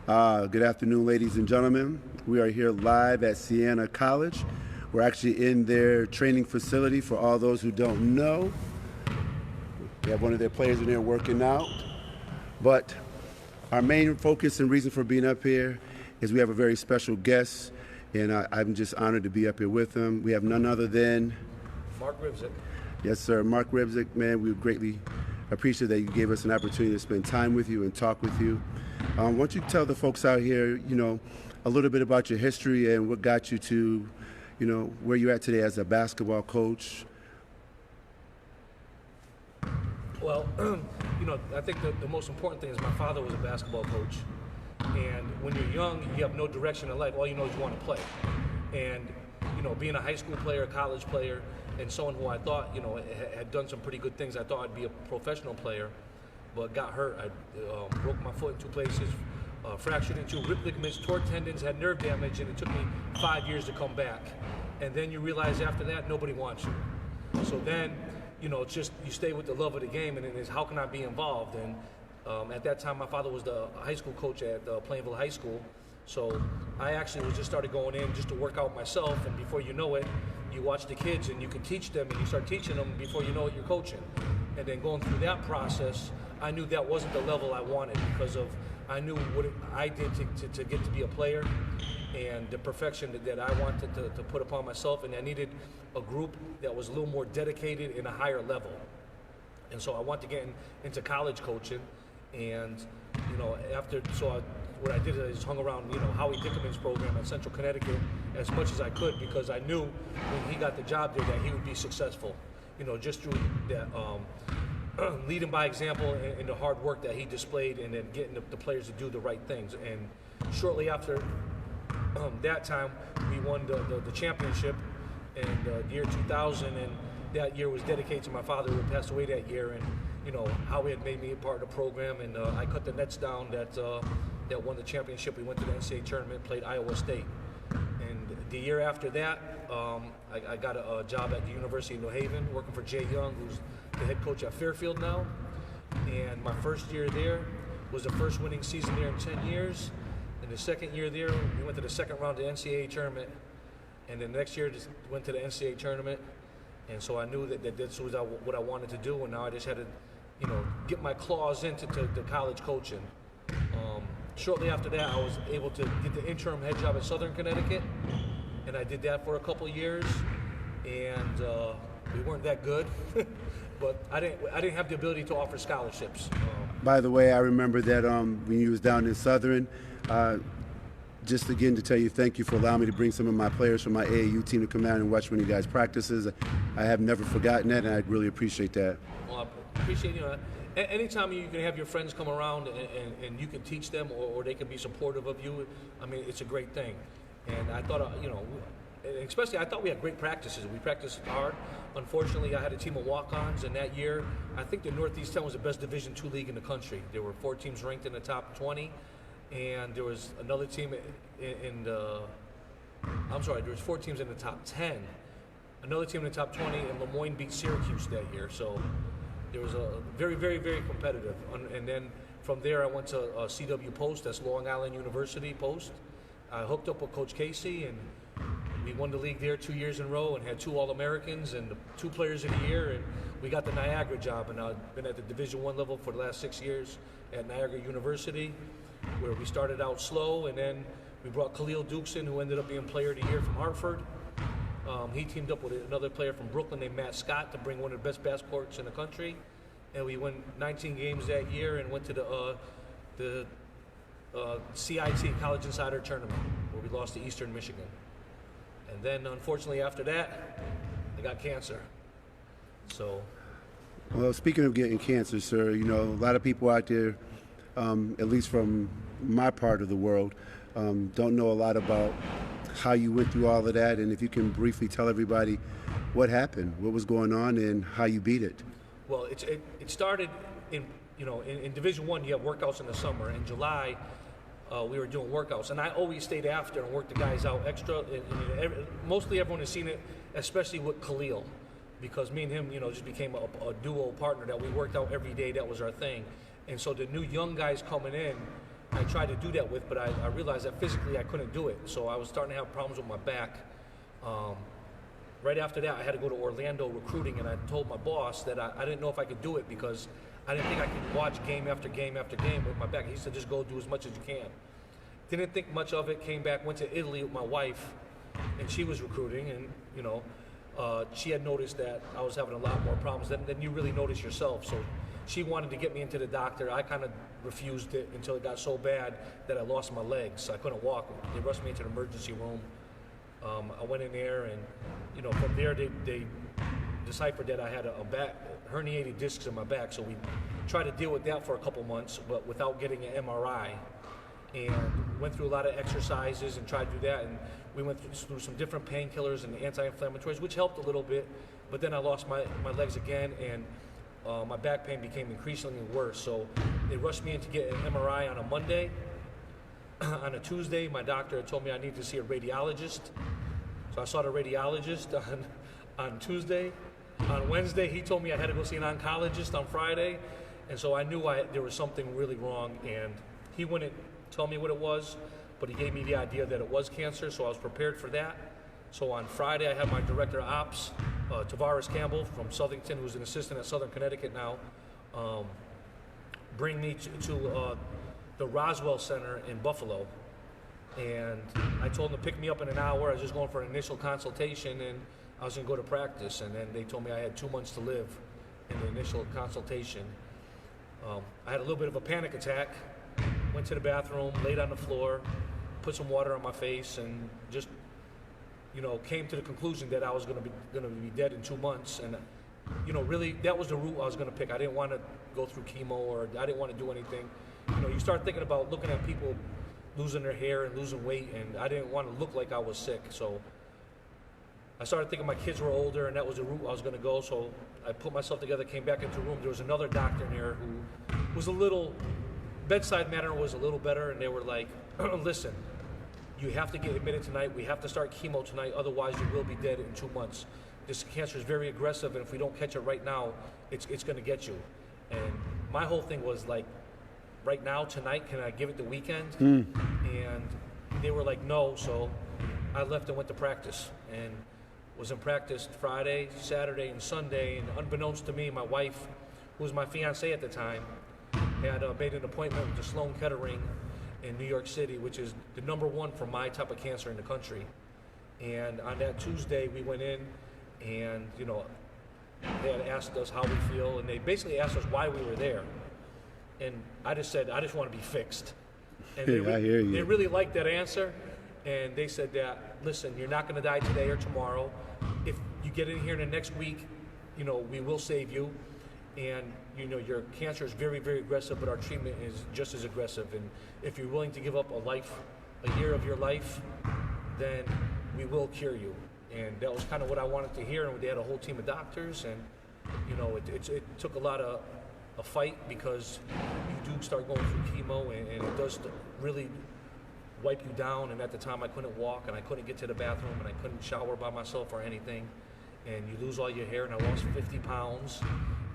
Good afternoon, ladies and gentlemen. We are here live at Siena College. We're actually in their training facility. For all those who don't know, we have one of their players in there working out. But our main focus and reason for being up here is we have a very special guest, and I'm just honored to be up here with him. We have none other than Mark Ribczyk. Yes, sir. Mark Ribczyk, man, we greatly appreciate that you gave us an opportunity to spend time with you and talk with you. Why don't you tell the folks out here, a little bit about your history and what got you to, where you're at today as a basketball coach? Well, I think the most important thing is my father was a basketball coach. And when you're young, you have no direction in life. All you know is you want to play. And, being a high school player, a college player, and someone who I thought, had done some pretty good things, I thought I'd be a professional player, but got hurt. I broke my foot in two places, fractured in two rib ligaments, tore tendons, had nerve damage, and it took me 5 years to come back. And then you realize after that, nobody wants you. So then, it's just you stay with the love of the game, and it is how can I be involved? And at that time, my father was the high school coach at Plainville High School. So I actually was just started going in just to work out myself, and before you know it, you watch the kids and you can teach them, and you start teaching them before you know it, you're coaching. And then going through that process, I knew that wasn't the level I wanted because of I knew what I did to get to be a player and the perfection that I wanted to put upon myself, and I needed a group that was a little more dedicated in a higher level. And so I wanted to get into college coaching, and what I did is hung around Howie Dickerman's program at Central Connecticut as much as I could, because I knew when he got the job there that he would be successful, just through that leading by example and the hard work that he displayed, and then getting the players to do the right things. And shortly after that time, we won the championship in the year 2000, and that year was dedicated to my father, who had passed away that year. And Howie had made me a part of the program, and I cut the nets down that won the championship. We went to the NCAA tournament, played Iowa State. And the year after that, I got a job at the University of New Haven, working for Jay Young, who's the head coach at Fairfield now. And my first year there was the first winning season there in 10 years. And the second year there, we went to the second round of the NCAA tournament. And then the next year, just went to the NCAA tournament. And so I knew that this was what I wanted to do. And now I just had to, get my claws into the college coaching. Shortly after that, I was able to get the interim head job at Southern Connecticut, and I did that for a couple of years, and we weren't that good, but I didn't have the ability to offer scholarships. By the way, I remember that when you was down in Southern, just again to tell you thank you for allowing me to bring some of my players from my AAU team to come down and watch one of you guys' practices. I have never forgotten that, and I really appreciate that. Well, I appreciate anytime you can have your friends come around and you can teach them, or they can be supportive of you, I mean, it's a great thing. And I thought, especially I thought we had great practices. We practiced hard. Unfortunately, I had a team of walk-ons, and that year, I think the Northeast 10 was the best Division II league in the country. There were 4 teams ranked in the top 20, and there was another team there was 4 teams in the top 10. Another team in the top 20, and Lemoyne beat Syracuse that year. So there was a very, very, very competitive. And then from there, I went to CW Post, that's Long Island University Post. I hooked up with Coach Casey, and we won the league there 2 years in a row, and had 2 All-Americans and 2 Players of the Year, and we got the Niagara job. And I've been at the Division I level for the last 6 years at Niagara University, where we started out slow, and then we brought Khalil Dukes in, who ended up being Player of the Year from Hartford. He teamed up with another player from Brooklyn named Matt Scott to bring one of the best basketball courts in the country. And we won 19 games that year and went to the CIT College Insider Tournament, where we lost to Eastern Michigan. And then, unfortunately, after that, I got cancer. So. Well, speaking of getting cancer, sir, a lot of people out there, at least from my part of the world, don't know a lot about how you went through all of that, and if you can briefly tell everybody what happened, what was going on, and how you beat it. Well, it started in Division I. You have workouts in the summer. In July, we were doing workouts, and I always stayed after and worked the guys out extra. Mostly everyone has seen it, especially with Khalil, because me and him, just became a duo partner that we worked out every day. That was our thing. And so the new young guys coming in, I tried to do that with, but I realized that physically I couldn't do it. So I was starting to have problems with my back. Right after that, I had to go to Orlando recruiting, and I told my boss that I didn't know if I could do it because I didn't think I could watch game after game after game with my back. He said, just go do as much as you can. Didn't think much of it, came back, went to Italy with my wife, and she was recruiting, and she had noticed that I was having a lot more problems than you really notice yourself. So she wanted to get me into the doctor. I kind of refused it until it got so bad that I lost my legs. I couldn't walk. They rushed me into the emergency room. I went in there, and from there they deciphered that I had a back herniated discs in my back. So we tried to deal with that for a couple months, but without getting an MRI. And went through a lot of exercises and tried to do that. And we went through some different painkillers and anti-inflammatories, which helped a little bit. But then I lost my legs again, and my back pain became increasingly worse. So they rushed me in to get an MRI on a Monday. On a Tuesday, my doctor had told me I needed to see a radiologist. So I saw the radiologist on Tuesday. On Wednesday, he told me I had to go see an oncologist on Friday. And so I knew there was something really wrong. And he wouldn't tell me what it was, but he gave me the idea that it was cancer, so I was prepared for that. So on Friday, I had my director of ops, Tavares Campbell from Southington, who's an assistant at Southern Connecticut now, bring me to the Roswell Center in Buffalo. And I told him to pick me up in an hour. I was just going for an initial consultation, and I was going to go to practice. And then they told me I had 2 months to live in the initial consultation. I had a little bit of a panic attack. Went to the bathroom, laid on the floor, put some water on my face, and just, came to the conclusion that I was going to be dead in 2 months. And, really, that was the route I was going to pick. I didn't want to go through chemo, or I didn't want to do anything. You start thinking about looking at people losing their hair and losing weight, and I didn't want to look like I was sick. So I started thinking my kids were older, and that was the route I was going to go. So I put myself together, came back into the room. There was another doctor in there who was bedside manner was a little better, and they were like, listen, you have to get admitted tonight. We have to start chemo tonight, otherwise you will be dead in 2 months. This cancer is very aggressive, and if we don't catch it right now, it's going to get you. And my whole thing was like, right now, tonight, can I give it the weekend? And they were like, no, so I left and went to practice, and was in practice Friday, Saturday, and Sunday, and unbeknownst to me, my wife, who was my fiance at the time, had made an appointment with the Sloan Kettering in New York City, which is the #1 for my type of cancer in the country. And on that Tuesday, we went in, and they had asked us how we feel, and they basically asked us why we were there. And I just said, I just want to be fixed. And I hear you. They really liked that answer, and they said that, listen, you're not going to die today or tomorrow. If you get in here in the next week, we will save you. And your cancer is very, very aggressive, but our treatment is just as aggressive. And if you're willing to give up a year of your life, then we will cure you. And that was kind of what I wanted to hear. And they had a whole team of doctors, and it took a lot of a fight, because you do start going through chemo, and it does really wipe you down. And at the time, I couldn't walk, and I couldn't get to the bathroom, and I couldn't shower by myself or anything. And you lose all your hair, and I lost 50 pounds.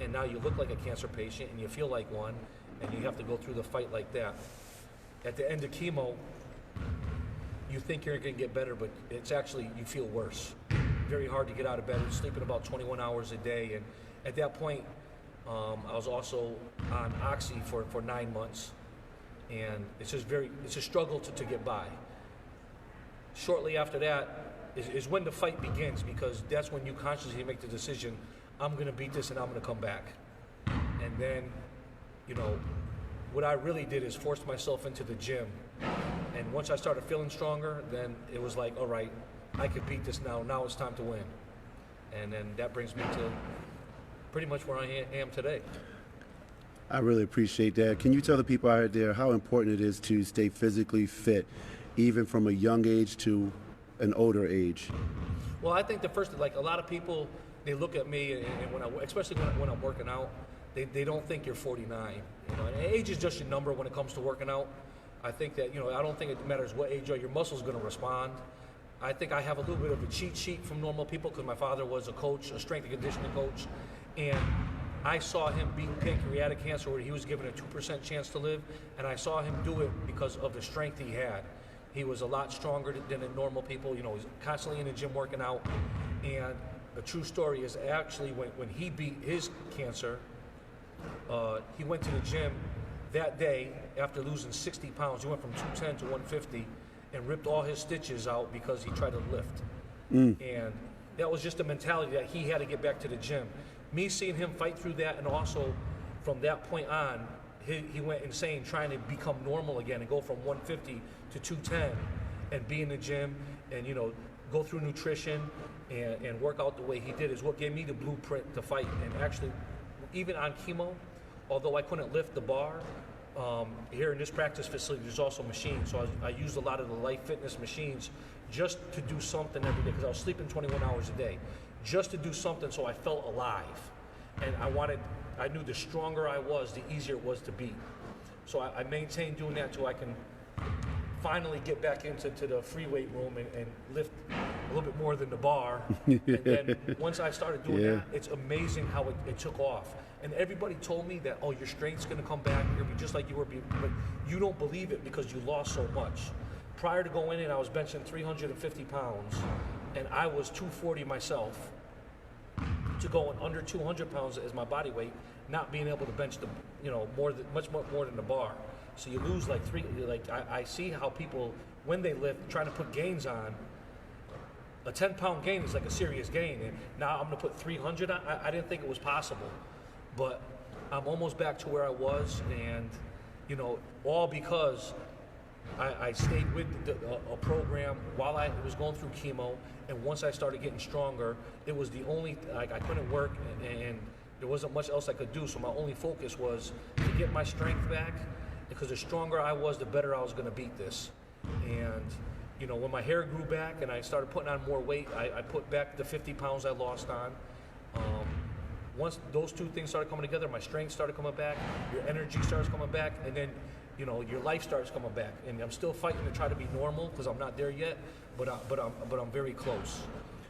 And now you look like a cancer patient, and you feel like one, and you have to go through the fight like that. At the end of chemo, you think you're going to get better, but it's actually, you feel worse. Very hard to get out of bed, sleeping about 21 hours a day. And at that point, I was also on Oxy for 9 months. And it's a struggle to get by. Shortly after that is when the fight begins, because that's when you consciously make the decision, I'm going to beat this and I'm going to come back. And then, what I really did is forced myself into the gym. And once I started feeling stronger, then it was like, all right, I could beat this now. Now it's time to win. And then that brings me to pretty much where I am today. I really appreciate that. Can you tell the people out there how important it is to stay physically fit, even from a young age to an older age? Well, I think the first, like a lot of people, they look at me, and especially when I'm working out, they don't think you're 49. And age is just your number when it comes to working out. I think that, I don't think it matters what age you are, your muscle's going to respond. I think I have a little bit of a cheat sheet from normal people, because my father was a coach, a strength and conditioning coach, and I saw him beat pancreatic cancer where he was given a 2% chance to live, and I saw him do it because of the strength he had. He was a lot stronger than the normal people. You know, he's constantly in the gym working out. And the true story is actually when he beat his cancer, he went to the gym that day after losing 60 pounds. He went from 210 to 150 and ripped all his stitches out because he tried to lift. And that was just the mentality that he had to get back to the gym. Me seeing him fight through that, and also from that point on, he went insane trying to become normal again and go from 150 to 210 and be in the gym and, you know, go through nutrition and work out the way he did is what gave me the blueprint to fight. And actually, even on chemo, although I couldn't lift the bar, here in this practice facility, there's also machines. So I used a lot of the Life Fitness machines just to do something every day because I was sleeping 21 hours a day, just to do something so I felt alive. And I knew the stronger I was, the easier it was to beat. So I maintained doing that till I can finally get back into the free weight room and lift a little bit more than the bar. And then once I started doing that, it's amazing how it took off. And everybody told me that, oh, your strength's gonna come back, you're gonna be just like you were, but you don't believe it because you lost so much. Prior to going in, I was benching 350 pounds, and I was 240 myself. To going under 200 pounds as my body weight, not being able to bench much more than the bar. So you lose like I see how people, when they lift, trying to put gains on, a 10-pound gain is like a serious gain. And now I'm gonna put 300 on, I didn't think it was possible. But I'm almost back to where I was, and, you know, all because I stayed with a program while I was going through chemo, and once I started getting stronger, it was the only, I couldn't work, and there wasn't much else I could do, so my only focus was to get my strength back, because the stronger I was, the better I was gonna beat this. And, you know, when my hair grew back and I started putting on more weight, I put back the 50 pounds I lost on. Once those two things started coming together, my strength started coming back, your energy starts coming back, and then, you know, your life starts coming back. And I'm still fighting to try to be normal because I'm not there yet, but I'm very close.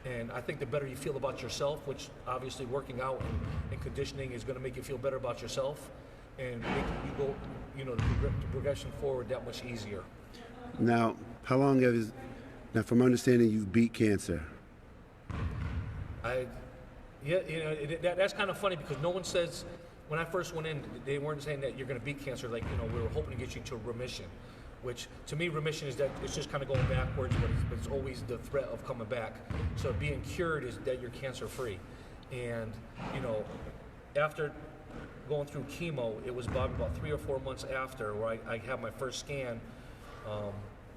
And I think the better you feel about yourself, which obviously working out and conditioning is going to make you feel better about yourself, and make you go, you know, the progression forward that much easier. Now, how long now from understanding you've beat cancer? Yeah, you know, that's kind of funny because no one says, when I first went in, they weren't saying that you're going to beat cancer. Like, you know, we were hoping to get you to remission, which to me, remission is that it's just kind of going backwards, but it's always the threat of coming back. So being cured is that you're cancer free. And, you know, after going through chemo, it was about 3 or 4 months after where I had my first scan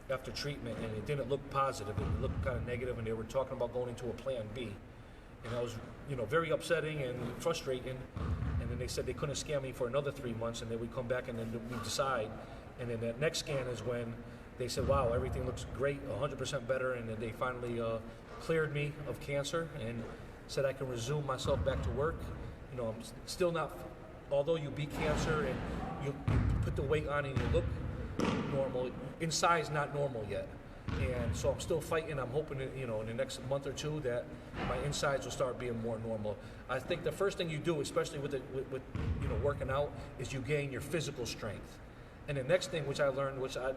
after treatment, and it didn't look positive. It looked kind of negative, and they were talking about going into a plan B. And that was, you know, very upsetting and frustrating. And then they said they couldn't scan me for another 3 months, and then we'd come back and then we'd decide. And then that next scan is when they said, wow, everything looks great, 100% better. And then they finally cleared me of cancer and said I can resume myself back to work. You know, I'm still not, although you beat cancer and you put the weight on and you look normal, inside's not normal yet. And so I'm still fighting. I'm hoping that, you know, in the next month or two that my insides will start being more normal. I think the first thing you do, especially with you know, working out, is you gain your physical strength. And the next thing, which I learned, which I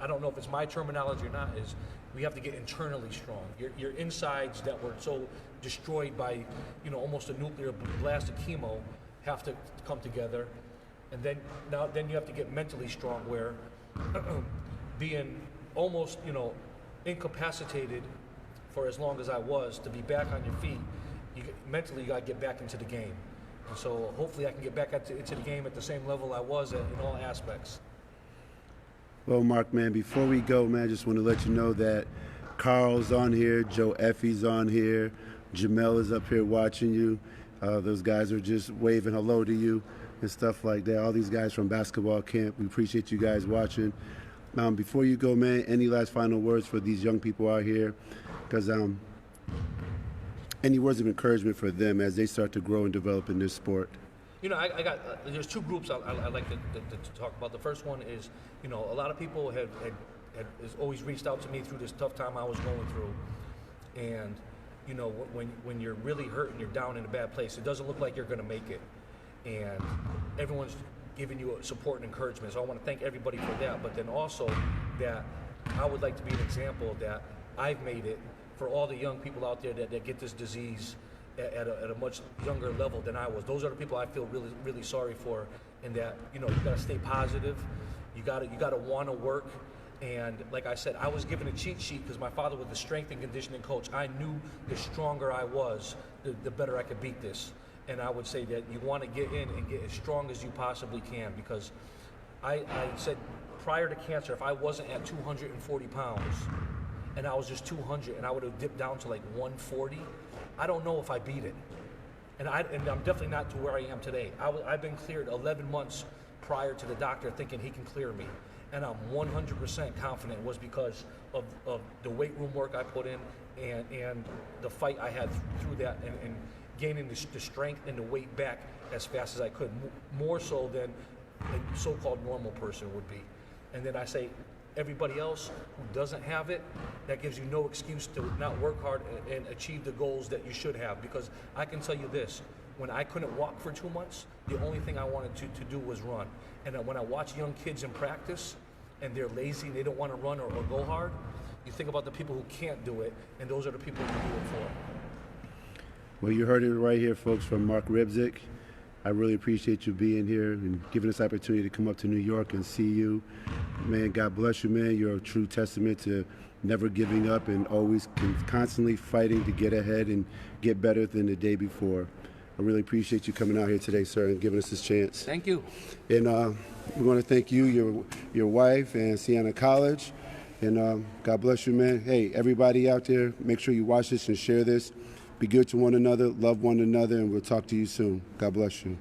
don't know if it's my terminology or not, is we have to get internally strong. Your insides that were so destroyed by, you know, almost a nuclear blast of chemo have to come together. And then you have to get mentally strong, where being almost, you know, incapacitated for as long as I was, to be back on your feet, mentally you got to get back into the game. And so hopefully I can get back into the game at the same level I was at in all aspects. Well, Mark, man, before we go, man, I just want to let you know that Carl's on here, Joe Effie's on here, Jamel is up here watching you. Those guys are just waving hello to you and stuff like that. All these guys from basketball camp, we appreciate you guys watching. Before you go, man, any last final words for these young people out here? Because any words of encouragement for them as they start to grow and develop in this sport? You know, there's two groups I like to talk about. The first one is, you know, a lot of people has always reached out to me through this tough time I was going through. And, you know, when you're really hurt and you're down in a bad place, it doesn't look like you're going to make it. and everyone's giving you support and encouragement. So I want to thank everybody for that, but then also that I would like to be an example that I've made it for all the young people out there that get this disease at a much younger level than I was. Those are the people I feel really, really sorry for, and that, you know, you gotta stay positive, you gotta wanna work. And like I said, I was given a cheat sheet because my father was the strength and conditioning coach. I knew the stronger I was, the better I could beat this. And I would say that you want to get in and get as strong as you possibly can, because I said prior to cancer, if I wasn't at 240 pounds and I was just 200 and I would have dipped down to like 140, I don't know if I beat it. And I'm definitely not to where I am today. I've been cleared 11 months prior to the doctor thinking he can clear me. And I'm 100% confident it was because of the weight room work I put in and the fight I had through that, and gaining the strength and the weight back as fast as I could, more so than a so-called normal person would be. And then I say, everybody else who doesn't have it, that gives you no excuse to not work hard and achieve the goals that you should have. Because I can tell you this, when I couldn't walk for 2 months, the only thing I wanted to do was run. And when I watch young kids in practice and they're lazy and they don't want to run or go hard, you think about the people who can't do it, and those are the people who do it for. Well, you heard it right here, folks, from Mark Ribczyk. I really appreciate you being here and giving us the opportunity to come up to New York and see you. Man, God bless you, man. You're a true testament to never giving up and always constantly fighting to get ahead and get better than the day before. I really appreciate you coming out here today, sir, and giving us this chance. Thank you. And we want to thank you, your wife, and Siena College. And God bless you, man. Hey, everybody out there, make sure you watch this and share this. Be good to one another, love one another, and we'll talk to you soon. God bless you.